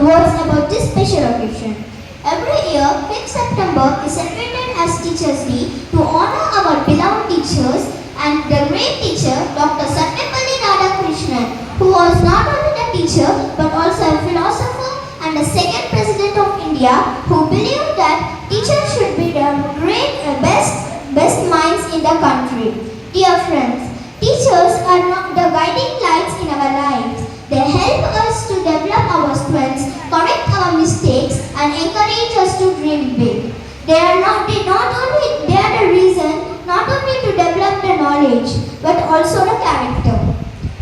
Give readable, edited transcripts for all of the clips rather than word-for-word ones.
words about this special occasion. Every year, 5th September is celebrated as Teachers' Day to honor our beloved teachers and the great teacher, Dr. Sarvepalli Radhakrishnan, who was not only a teacher but also a philosopher and the second President of India, who believed that teachers should be the best minds in the country. Dear friends, teachers are not the guiding lights in our lives. They help us to develop our strengths, correct our mistakes, and encourage us to dream big. They are the reason not only to develop the knowledge but also the character.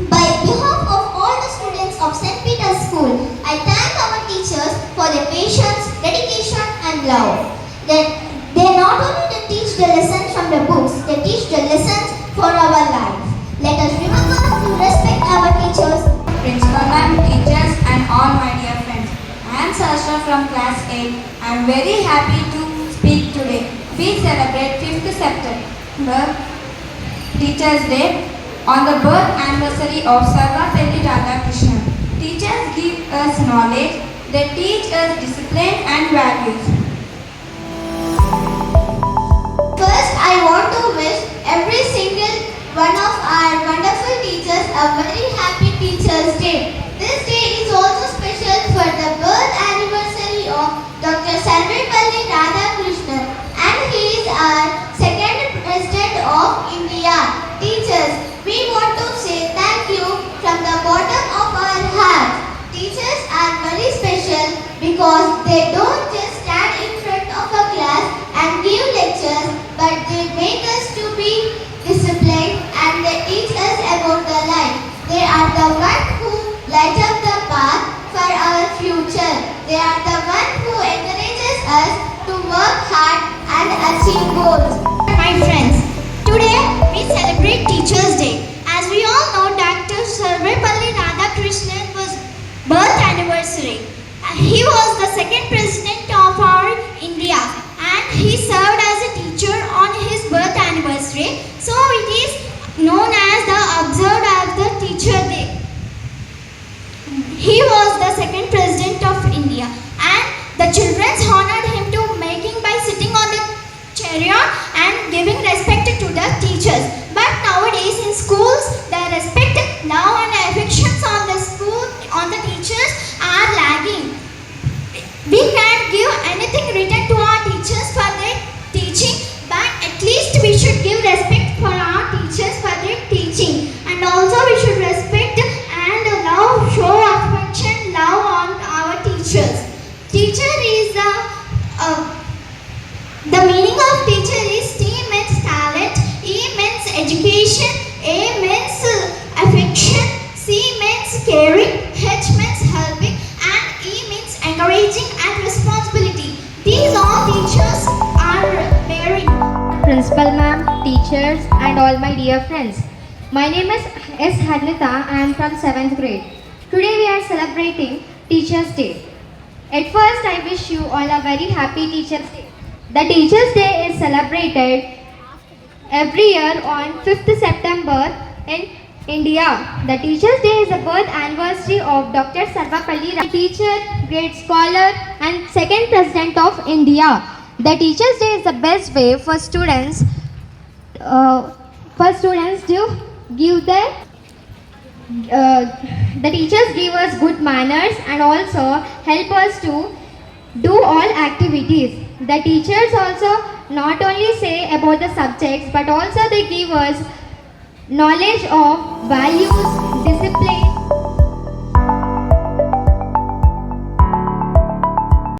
By behalf of all the students of St. Peter's School, I thank our teachers for their patience, dedication, and love. They not only teach the lessons from the books, they teach the lessons for our life. Let us remember to respect our teachers. Principal ma'am, teachers and all my dear friends. I am Sasha from class 8. I am very happy to speak today. We celebrate 5th September Teachers' Day on the birth anniversary of Sarvepalli Radhakrishnan. Teachers give us knowledge, they teach us discipline and values. First, I want to wish every single one of our wonderful teachers a very happy Teachers' Day. This day is also special for the birth anniversary of Dr. Sarvepalli Radhakrishnan, and he is our second President of India. Teachers, we want to say thank you from the bottom of our hearts. Teachers are very special because they don't just stand in front of a class and give lectures, but they make us to be disciplined and they teach us about the life. They are the ones who light up the path for our future. They are the ones who encourages us to work hard and achieve goals. My friends, today we celebrate Teachers' Day. As we all know, Dr. Sarvepalli Radhakrishnan was birth anniversary. He was the second president of our India and he served as a teacher on his birth anniversary. So it is known as the observed as the Teacher Day. He was the second president of India and the children honored him to making by sitting on the chariot and giving respect to the teachers. But nowadays in schools, the respect, love and affections on the school, on the teachers are lagging. We can't give anything written to our teachers for their teaching, but at least we should give respect for our teachers for their teaching. And also we should respect and love, show affection, love on our teachers. Teacher is the meaning of teacher is T means talent, E means education, A means affection, C means caring, H means helping, and E means encouraging and responsibility. These all teachers are very. Principal ma'am, teachers and all my dear friends. My name is S. Hadnita. I am from 7th grade. Today we are celebrating Teachers' Day. At first I wish you all a very happy Teachers' Day. The Teachers' Day is celebrated every year on 5th September in India. The Teachers' Day is the birth anniversary of Dr. Sarvepalli, teacher, great scholar and second President of India. The Teachers' Day is the best way for students to give the teachers give us good manners and also help us to do all activities. The teachers also not only say about the subjects but also they give us knowledge of values, discipline